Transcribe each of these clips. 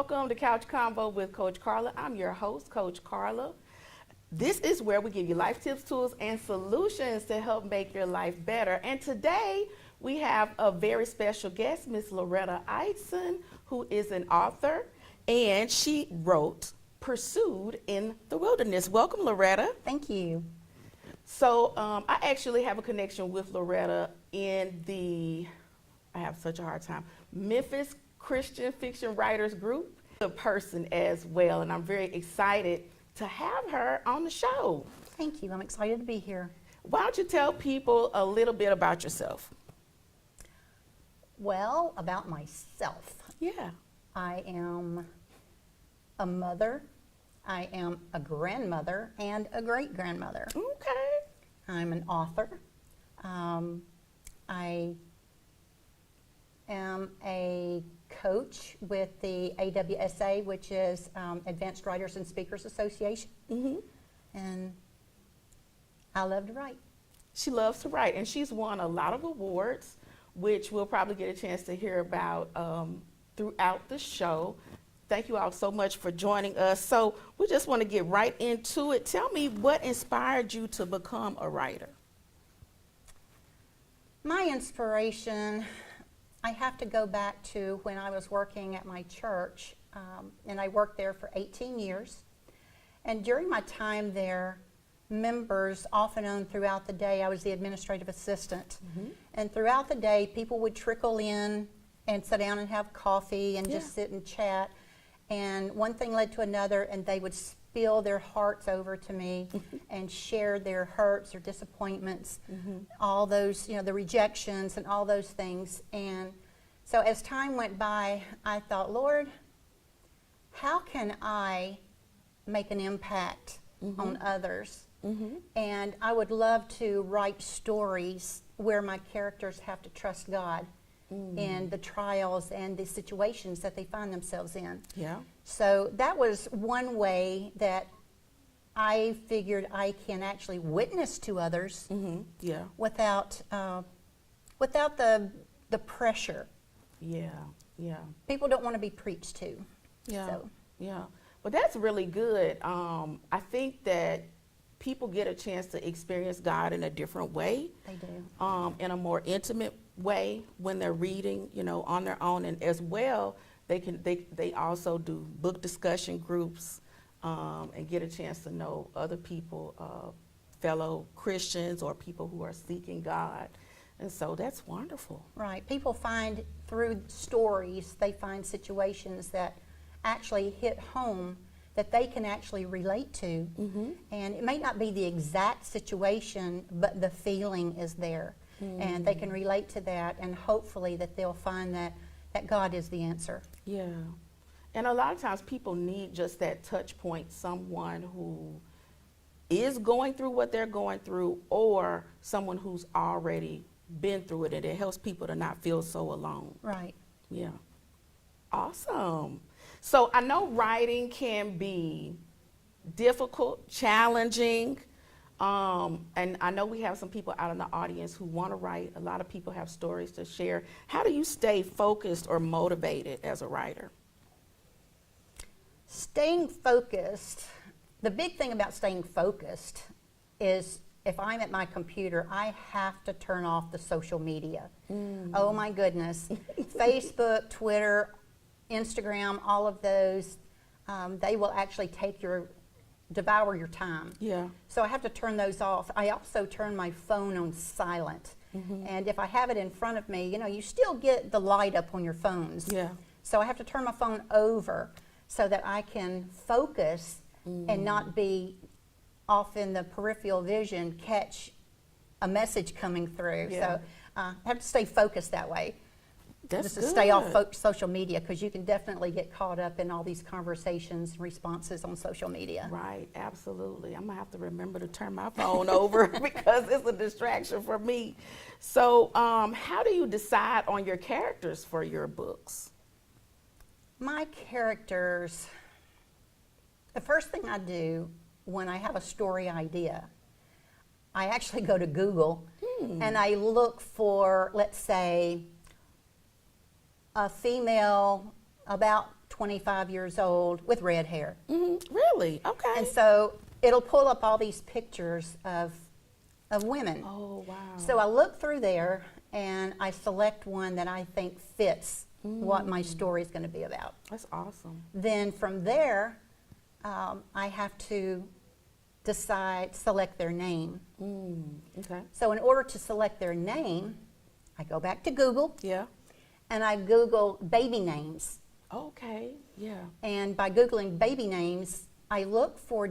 welcome to Couch Convo with Coach Karla. I'm your host, Coach Karla. This is where we give you life tips, tools, and solutions to help make your life better. And today we have a very special guest, Miss Loretta Eidson, who is an author, and she wrote Pursued in the Wilderness. Welcome, Loretta. Thank you. So I actually have a connection with Loretta in I have such a hard time, Memphis Christian Fiction Writers Group, a person as well, and I'm very excited to have her on the show. Thank you. I'm excited to be here. Why don't you tell people a little bit about yourself? Well, about myself. Yeah. I am a mother, I am a grandmother, and a great-grandmother. Okay. I'm an author. I am a coach with the AWSA, which is Advanced Writers and Speakers Association. Mm-hmm. And I love to write. She loves to write, and she's won a lot of awards, which we'll probably get a chance to hear about throughout the show. Thank you all so much for joining us. So we just want to get right into it. Tell me what inspired you to become a writer? My inspiration, I have to go back to when I was working at my church, and I worked there for 18 years. And during my time there, members, off and on throughout the day, I was the administrative assistant. Mm-hmm. And throughout the day, people would trickle in and sit down and have coffee and just sit and chat. And one thing led to another, and they would spill their hearts over to me and share their hurts or disappointments, all those, the rejections and all those things. And so as time went by, I thought, Lord, how can I make an impact on others? And I would love to write stories where my characters have to trust God in the trials and the situations that they find themselves in. Yeah. So that was one way that I figured I can actually witness to others Yeah. without the pressure. Yeah. Yeah. People don't want to be preached to. Yeah. So. Yeah. Well, that's really good. I think that people get a chance to experience God in a different way. They do. In a more intimate way when they're reading, on their own, and as well, they also do book discussion groups and get a chance to know other people, fellow Christians or people who are seeking God, and so that's wonderful. Right. People find through stories, they find situations that actually hit home that they can actually relate to, and it may not be the exact situation, but the feeling is there. And they can relate to that, and hopefully that they'll find that God is the answer. Yeah. And a lot of times people need just that touch point, someone who is going through what they're going through, or someone who's already been through it, and it helps people to not feel so alone. Right. Yeah. Awesome. So I know writing can be difficult, challenging. And I know we have some people out in the audience who want to write. A lot of people have stories to share. How do you stay focused or motivated as a writer? Staying focused, the big thing about staying focused is if I'm at my computer, I have to turn off the social media. Oh my goodness. Facebook, Twitter, Instagram, all of those, they will actually devour your time. Yeah. So I have to turn those off. I also turn my phone on silent. And if I have it in front of me, you still get the light up on your phones. Yeah. So I have to turn my phone over so that I can focus and not be off in the peripheral vision, catch a message coming through. Yeah. So I have to stay focused that way. That's Just good. to stay off social media, because you can definitely get caught up in all these conversations and responses on social media. Right, absolutely. I'm going to have to remember to turn my phone over because it's a distraction for me. So how do you decide on your characters for your books? My characters, the first thing I do when I have a story idea, I actually go to Google and I look for, let's say, a female about 25 years old with red hair. Really? Okay. And so it'll pull up all these pictures of women. Oh, wow. So I look through there and I select one that I think fits what my story is going to be about. That's awesome. Then from there, I have to select their name. Okay. So in order to select their name, I go back to Google Yeah. and I Google baby names. Okay. Yeah. And by Googling baby names, I look for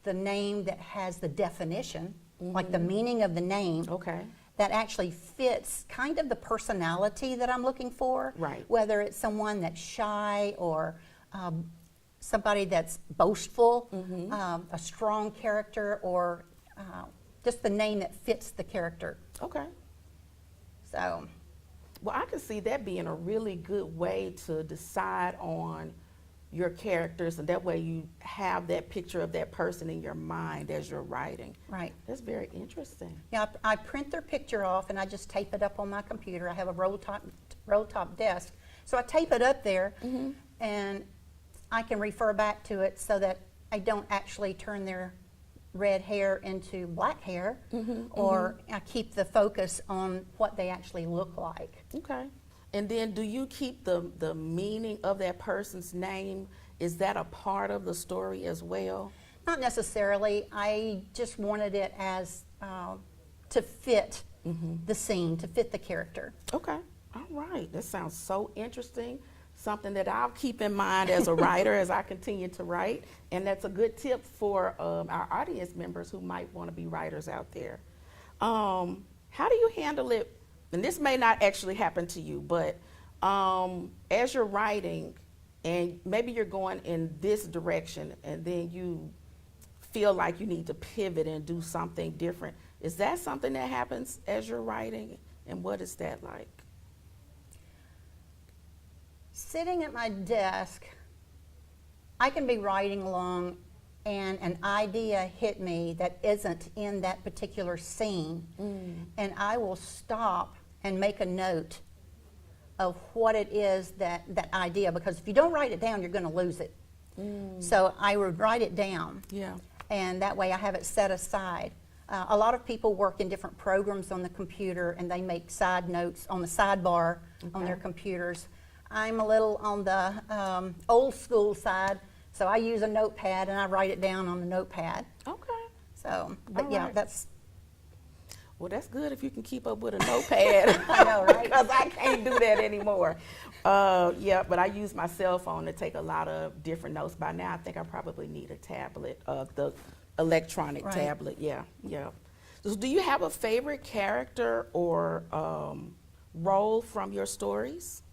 the name that has the definition, like the meaning of the name, Okay. that actually fits kind of the personality that I'm looking for. Right. Whether it's someone that's shy or somebody that's boastful, a strong character, or just the name that fits the character. Okay. So, Well, I can see that being a really good way to decide on your characters, and that way you have that picture of that person in your mind as you're writing. right. That's very interesting. Yeah, I print their picture off and I just tape it up on my computer. I have a roll top desk. So I tape it up there and I can refer back to it so that I don't actually turn their red hair into black hair, or I keep the focus on what they actually look like. Okay. And then do you keep the meaning of that person's name? Is that a part of the story as well? Not necessarily. I just wanted it as to fit the scene, to fit the character. Okay. All right. That sounds so interesting. Something that I'll keep in mind as a writer as I continue to write. And that's a good tip for our audience members who might want to be writers out there. How do you handle it? And this may not actually happen to you, but as you're writing and maybe you're going in this direction and then you feel like you need to pivot and do something different. Is that something that happens as you're writing? And what is that like? Sitting at my desk, I can be writing along and an idea hit me that isn't in that particular scene, and I will stop and make a note of what it is that idea, because if you don't write it down, you're going to lose it. So I would write it down, Yeah. and that way I have it set aside. A lot of people work in different programs on the computer, and they make side notes on the sidebar on their computers. I'm a little on the old school side, so I use a notepad and I write it down on the notepad. Okay. So, but All yeah, right. that's, Well, that's good if you can keep up with a notepad. I know, right? Because I can't do that anymore. Yeah, but I use my cell phone to take a lot of different notes. By now, I think I probably need a tablet, the electronic Right. tablet. Yeah, yeah. So do you have a favorite character or role from your stories?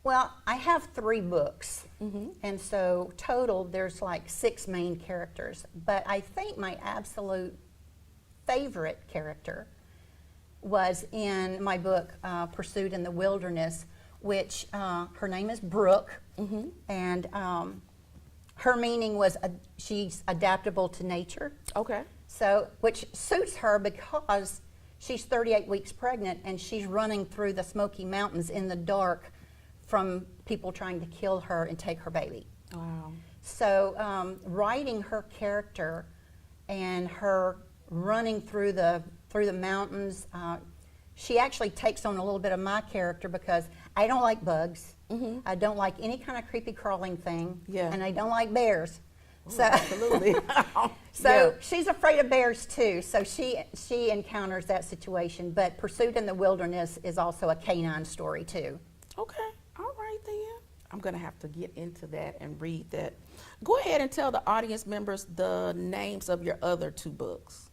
Well, I have 3 books, and so total there's like 6 main characters. But I think my absolute favorite character was in my book, Pursuit in the Wilderness, which her name is Brooke, and her meaning was she's adaptable to nature. Okay. So, which suits her because she's 38 weeks pregnant and she's running through the Smoky Mountains in the dark from people trying to kill her and take her baby. Wow. So writing her character and her running through the mountains, she actually takes on a little bit of my character because I don't like bugs. I don't like any kind of creepy crawling thing. Yeah. And I don't like bears. Ooh, So absolutely. So Yeah. she's afraid of bears too. So she encounters that situation. But Pursuit in the Wilderness is also a canine story too. Okay. All right then. I'm going to have to get into that and read that. Go ahead and tell the audience members the names of your other 2 books.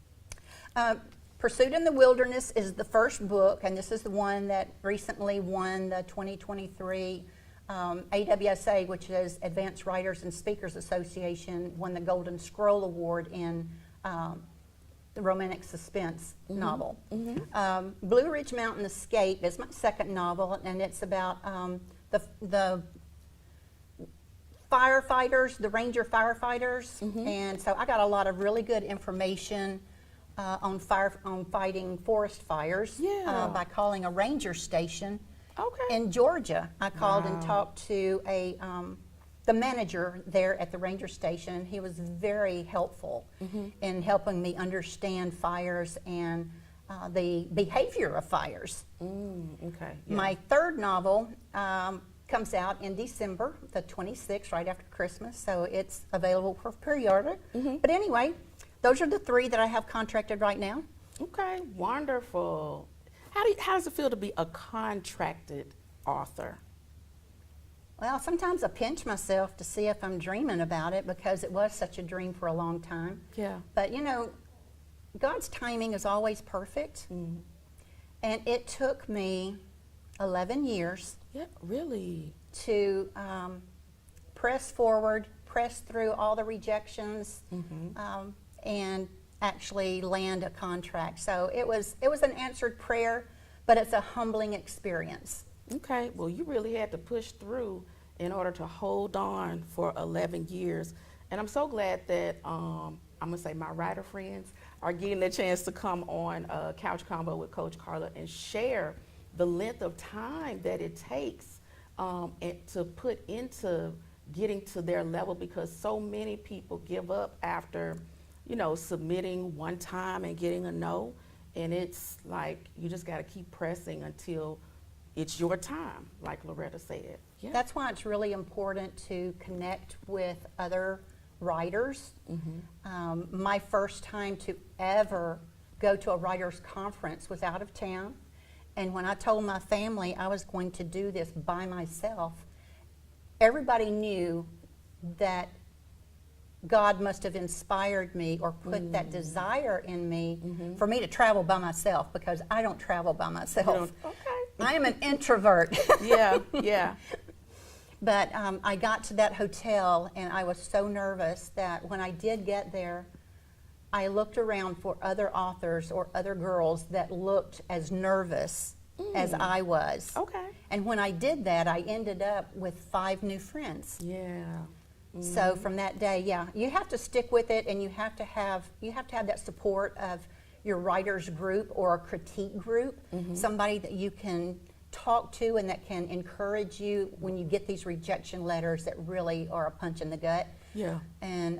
Pursuit in the Wilderness is the first book, and this is the one that recently won the 2023 AWSA, which is Advanced Writers and Speakers Association, won the Golden Scroll Award in the romantic suspense novel. Blue Ridge Mountain Escape is my second novel, and it's about the firefighters, the ranger firefighters, and so I got a lot of really good information on fighting forest fires Yeah. by calling a ranger station Okay. in Georgia. I called and Wow. talked to the manager there at the ranger station. He was very helpful in helping me understand fires and the behavior of fires. Okay. Yeah. My third novel comes out in December, the 26th, right after Christmas, so it's available for pre-order. But anyway, those are the three that I have contracted right now. Okay. Wonderful. How does it feel to be a contracted author? Well, sometimes I pinch myself to see if I'm dreaming about it because it was such a dream for a long time. Yeah. But you know, God's timing is always perfect. And it took me 11 years Yeah. Really. to press forward, press through all the rejections, and actually land a contract. So it was an answered prayer, but it's a humbling experience. Okay, well, you really had to push through in order to hold on for 11 years. And I'm so glad that, I'm going to say my writer friends are getting the chance to come on Couch Convo with Coach Karla and share the length of time that it takes and to put into getting to their level, because so many people give up after, you know, submitting one time and getting a no. And it's like you just got to keep pressing until it's your time, like Loretta said. Yeah. That's why it's really important to connect with other writers. My first time to ever go to a writer's conference was out of town. And when I told my family I was going to do this by myself, everybody knew that God must have inspired me or put that desire in me for me to travel by myself, because I don't travel by myself. Okay. I am an introvert. Yeah, yeah. But I got to that hotel and I was so nervous that when I did get there, I looked around for other authors or other girls that looked as nervous as I was. Okay. And when I did that, I ended up with 5 new friends. Yeah. So from that day, yeah, you have to stick with it, and you have to have that support of your writers group or a critique group, somebody that you can talk to and that can encourage you when you get these rejection letters that really are a punch in the gut. Yeah. And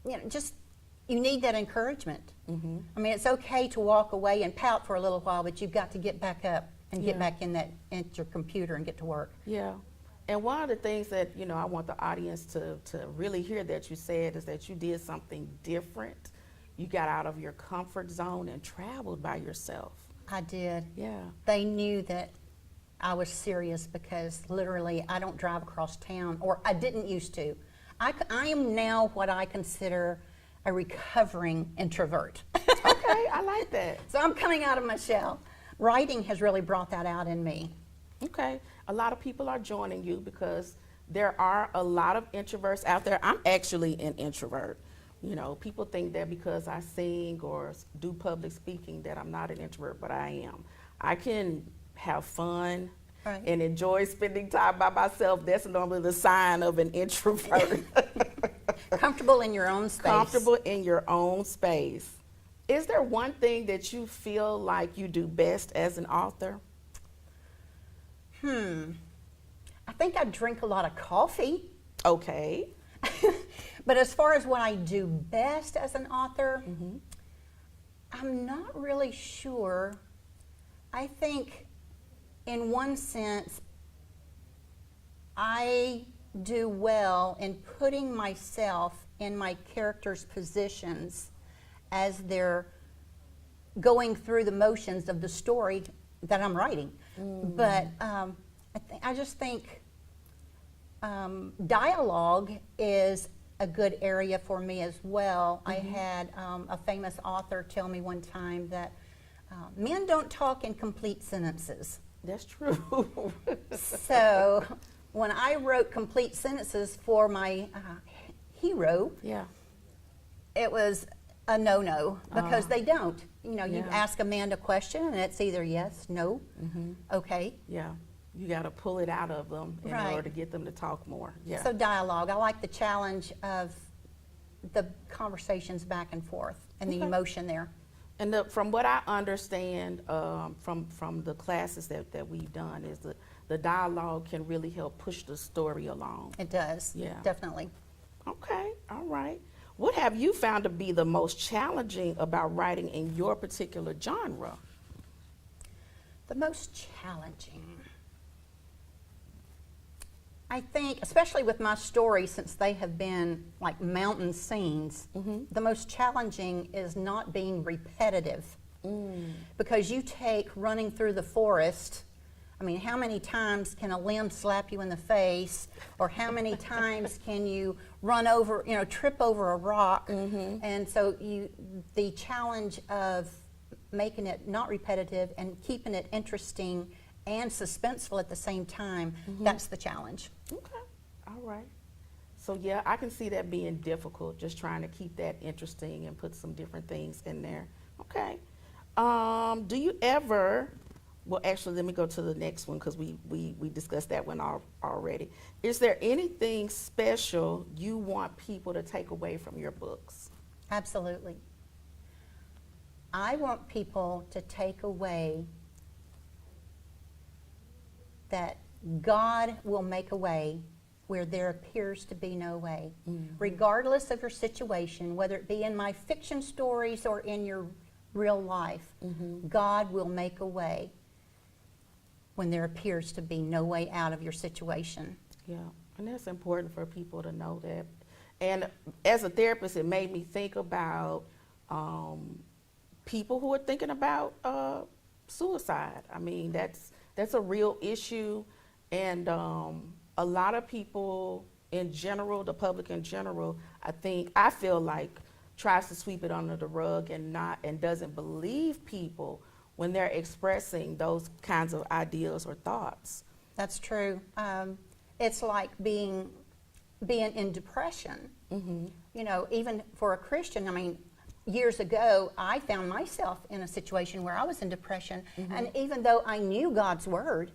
you know, just you need that encouragement. I mean, it's okay to walk away and pout for a little while, but you've got to get back up and get back in your computer and get to work. Yeah. And one of the things that, you know, I want the audience to really hear that you said is that you did something different. You got out of your comfort zone and traveled by yourself. I did. Yeah. They knew that I was serious because literally I don't drive across town, or I didn't used to. I am now what I consider a recovering introvert. Okay, I like that. So I'm coming out of my shell. Writing has really brought that out in me. Okay. A lot of people are joining you because there are a lot of introverts out there. I'm actually an introvert. You know, people think that because I sing or do public speaking that I'm not an introvert, but I am. I can have fun and enjoy spending time by myself. That's normally the sign of an introvert. Comfortable in your own space. Comfortable in your own space. Is there one thing that you feel like you do best as an author? I think I drink a lot of coffee. Okay. But as far as what I do best as an author, I'm not really sure. I think in one sense, I do well in putting myself in my characters' positions as they're going through the motions of the story that I'm writing. But I just think dialogue is a good area for me as well. I had a famous author tell me one time that men don't talk in complete sentences. That's true. So when I wrote complete sentences for my hero, it was a no-no because they don't. You know, you ask a man a question and it's either yes, no, okay. Yeah, you got to pull it out of them in order to get them to talk more. Yeah. So dialogue, I like the challenge of the conversations back and forth and the emotion there. And from what I understand from the classes that we've done is the dialogue can really help push the story along. It does. Yeah. Definitely. Okay, all right. What have you found to be the most challenging about writing in your particular genre? The most challenging, I think, especially with my stories, since they have been like mountain scenes, the most challenging is not being repetitive. Because you take running through the forest, I mean, how many times can a limb slap you in the face, or how many times can you run over, trip over a rock? And so the challenge of making it not repetitive and keeping it interesting and suspenseful at the same time, that's the challenge. Okay, all right. So yeah, I can see that being difficult, just trying to keep that interesting and put some different things in there. Okay. Do you ever, well actually let me go to the next one because we discussed that one already. Is there anything special you want people to take away from your books? Absolutely. I want people to take away that God will make a way where there appears to be no way. Regardless of your situation, whether it be in my fiction stories or in your real life, God will make a way when there appears to be no way out of your situation. Yeah, and that's important for people to know that. And as a therapist, it made me think about people who are thinking about suicide. I mean, that's a real issue, and a lot of people in general, the public in general, I feel like tries to sweep it under the rug and doesn't believe people when they're expressing those kinds of ideas or thoughts. That's true. It's like being in depression. Even for a Christian, I mean, years ago, I found myself in a situation where I was in depression, and even though I knew God's Word,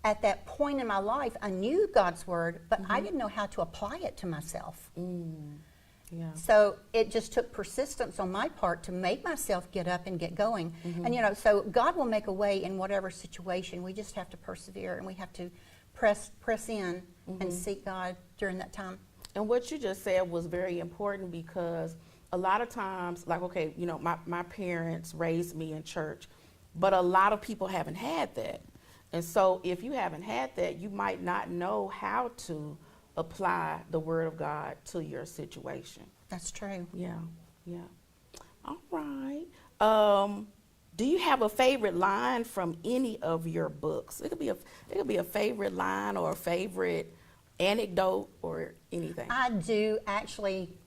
at that point in my life, I knew God's Word, but I didn't know how to apply it to myself. Yeah. So it just took persistence on my part to make myself get up and get going. And so God will make a way in whatever situation. We just have to persevere, and we have to press in and seek God during that time. And what you just said was very important, because a lot of times, like, okay, my parents raised me in church, but a lot of people haven't had that. And so if you haven't had that, you might not know how to apply the Word of God to your situation. That's true. Yeah. All right. Do you have a favorite line from any of your books? It could be a favorite line or a favorite anecdote or anything. I do actually.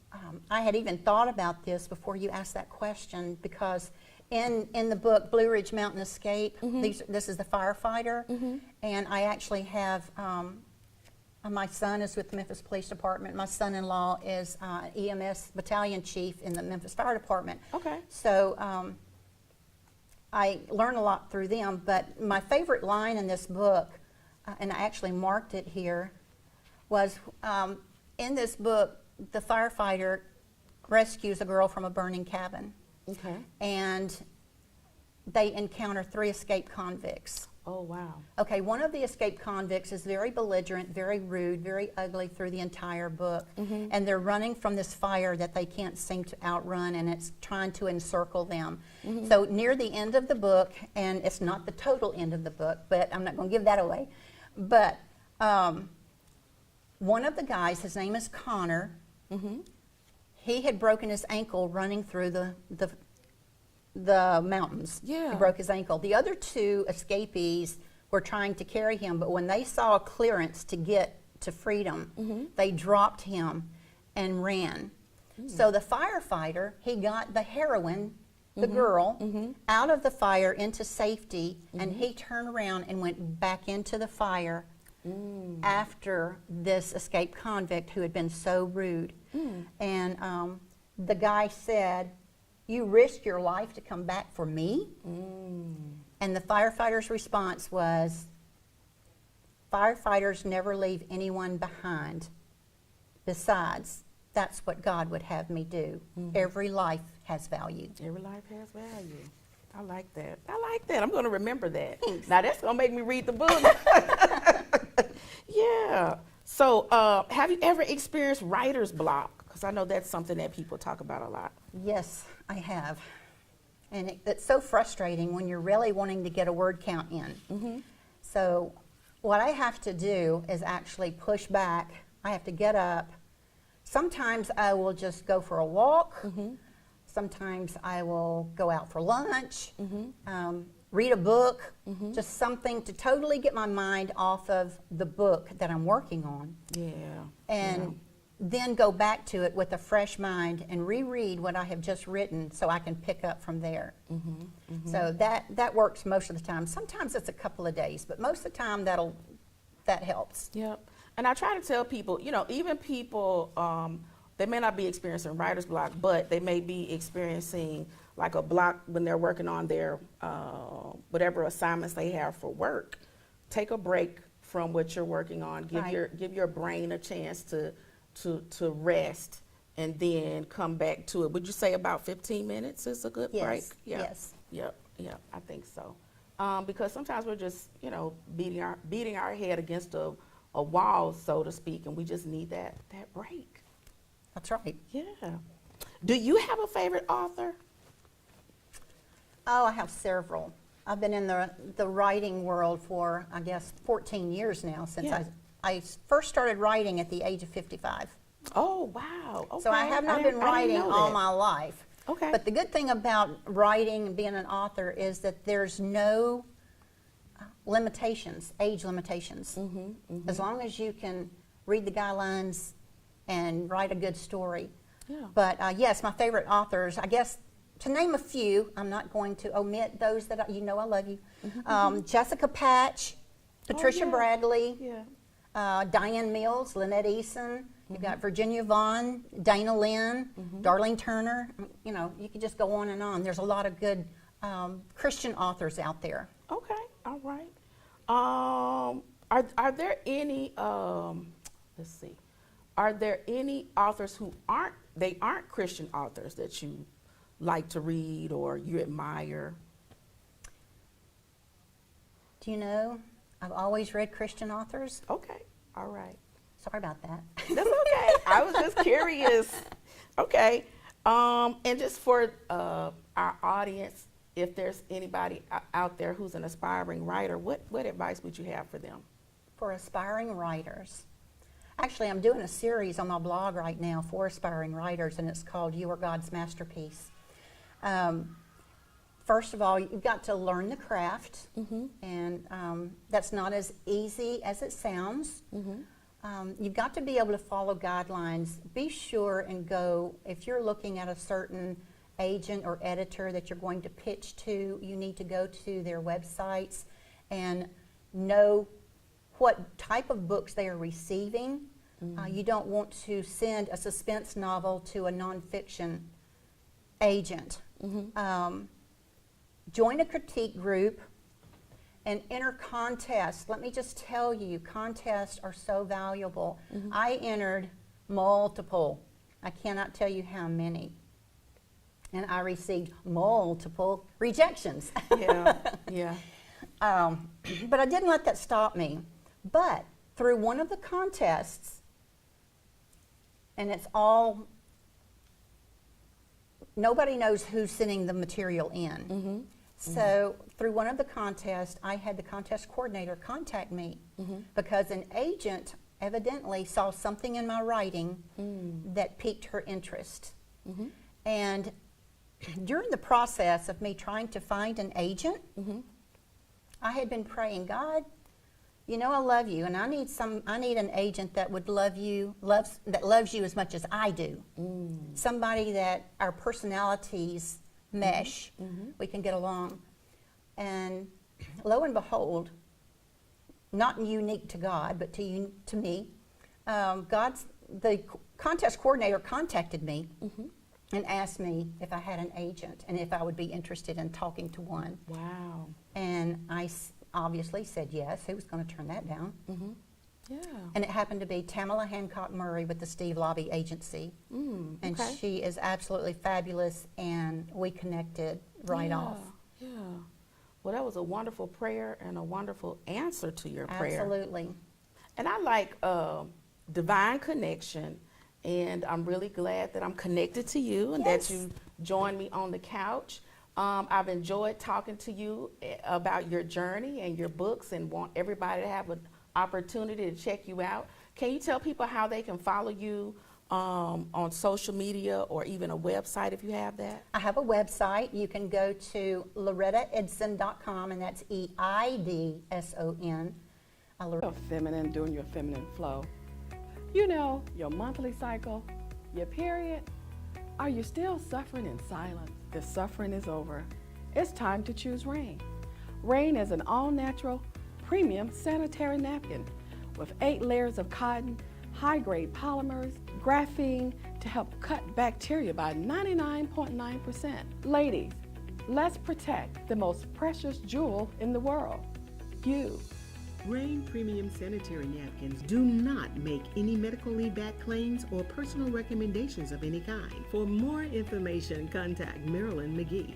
I had even thought about this before you asked that question, because in the book Blue Ridge Mountain Escape, this is the firefighter, and I actually have my son is with the Memphis Police Department. My son-in-law is EMS battalion chief in the Memphis Fire Department. Okay. So I learn a lot through them, but my favorite line in this book, and I actually marked it here, was in this book, the firefighter rescues a girl from a burning cabin. Okay. And they encounter 3 escaped convicts. Oh, wow. Okay, one of the escaped convicts is very belligerent, very rude, very ugly through the entire book. And they're running from this fire that they can't seem to outrun, and it's trying to encircle them. So near the end of the book, and it's not the total end of the book, but I'm not going to give that away, but one of the guys, his name is Connor, he had broken his ankle running through the mountains. Yeah. He broke his ankle. The other 2 escapees were trying to carry him, but when they saw a clearance to get to freedom, they dropped him and ran. So the firefighter, he got the heroine, the girl, out of the fire into safety, and he turned around and went back into the fire after this escaped convict who had been so rude. And the guy said, "You risked your life to come back for me?" And the firefighter's response was, "Firefighters never leave anyone behind. Besides, that's what God would have me do. Every life has value. Every life has value. I like that. I like that. I'm going to remember that. Now, that's going to make me read the book. Yeah. So, have you ever experienced writer's block? Because I know that's something that people talk about a lot. Yes, I have. And it's so frustrating when you're really wanting to get a word count in. So what I have to do is actually push back. I have to get up. Sometimes I will just go for a walk. Sometimes I will go out for lunch, read a book, just something to totally get my mind off of the book that I'm working on. Yeah. And then go back to it with a fresh mind and reread what I have just written so I can pick up from there. So that works most of the time. Sometimes it's a couple of days, but most of the time that helps. Yep. And I try to tell people, you know, even people, they may not be experiencing writer's block, but they may be experiencing like a block when they're working on their whatever assignments they have for work. Take a break from what you're working on. Give your brain a chance to rest and then come back to it. Would you say about 15 minutes is a good break? Yes. Yep, I think so. Because sometimes we're just, you know, beating our head against a wall, so to speak, and we just need that break. That's right. Yeah. Do you have a favorite author? Oh, I have several. I've been in the writing world for, I guess, 14 years now, since I first started writing at the age of 55. Oh, wow. Okay. So I have not been writing all my life. Okay. But the good thing about writing and being an author is that there's no limitations, age limitations. As long as you can read the guidelines and write a good story. Yeah. But yes, my favorite authors, I guess, to name a few, I'm not going to omit those that you know I love you. Jessica Patch, Patricia Bradley, Diane Mills, Lynette Eason. You've got Virginia Vaughn, Dana Lynn, Darlene Turner. You know, you could just go on and on. There's a lot of good Christian authors out there. Okay, all right. Are there any? Let's see. Are there any authors who aren't Christian authors that you like to read or you admire? Do you know? I've always read Christian authors. Okay, all right. Sorry about that. That's okay. I was just curious. Okay. And just for our audience, if there's anybody out there who's an aspiring writer, what advice would you have for them? For aspiring writers. Actually, I'm doing a series on my blog right now for aspiring writers, and it's called You Are God's Masterpiece. First of all, you've got to learn the craft, and that's not as easy as it sounds. You've got to be able to follow guidelines. Be sure and go, if you're looking at a certain agent or editor that you're going to pitch to, you need to go to their websites and know what type of books they are receiving. You don't want to send a suspense novel to a nonfiction agent. Join a critique group and enter contests. Let me just tell you, contests are so valuable. I entered multiple. I cannot tell you how many. And I received multiple rejections. Yeah. But I didn't let that stop me. But through one of the contests, and it's all, nobody knows who's sending the material in. So through one of the contests, I had the contest coordinator contact me because an agent evidently saw something in my writing that piqued her interest. And during the process of me trying to find an agent, I had been praying, God, you know I love you, and I need an agent that would loves you as much as I do. Somebody that our personalities mesh, we can get along. And lo and behold, not unique to God, but to me, the contest coordinator contacted me and asked me if I had an agent and if I would be interested in talking to one. Wow. And I obviously said yes. Who was going to turn that down? Yeah. And it happened to be Tamala Hancock Murray with the Steve Lobby Agency. And okay. she is absolutely fabulous, and we connected right off. Yeah. Well, that was a wonderful prayer and a wonderful answer to your prayer. Absolutely. And I like divine connection, and I'm really glad that I'm connected to you and Yes. that you joined me on the couch. I've enjoyed talking to you about your journey and your books, and want everybody to have an opportunity to check you out. Can you tell people how they can follow you on social media or even a website if you have that? I have a website. You can go to lorettaedson.com, and that's EIDSON. You're feminine during your feminine flow. You know, your monthly cycle, your period. Are you still suffering in silence? The suffering is over. It's time to choose Rain. Rain is an all-natural, premium sanitary napkin with 8 layers of cotton, high-grade polymers, graphene to help cut bacteria by 99.9%. Ladies, let's protect the most precious jewel in the world, you. Rain Premium Sanitary Napkins do not make any medically backed claims or personal recommendations of any kind. For more information, contact Marilyn McGee.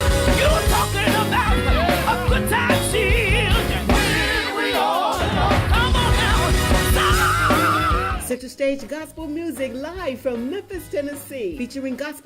You're talking about a good time shield. We all know. Come on now. Center Stage Gospel Music live from Memphis, Tennessee, featuring gospel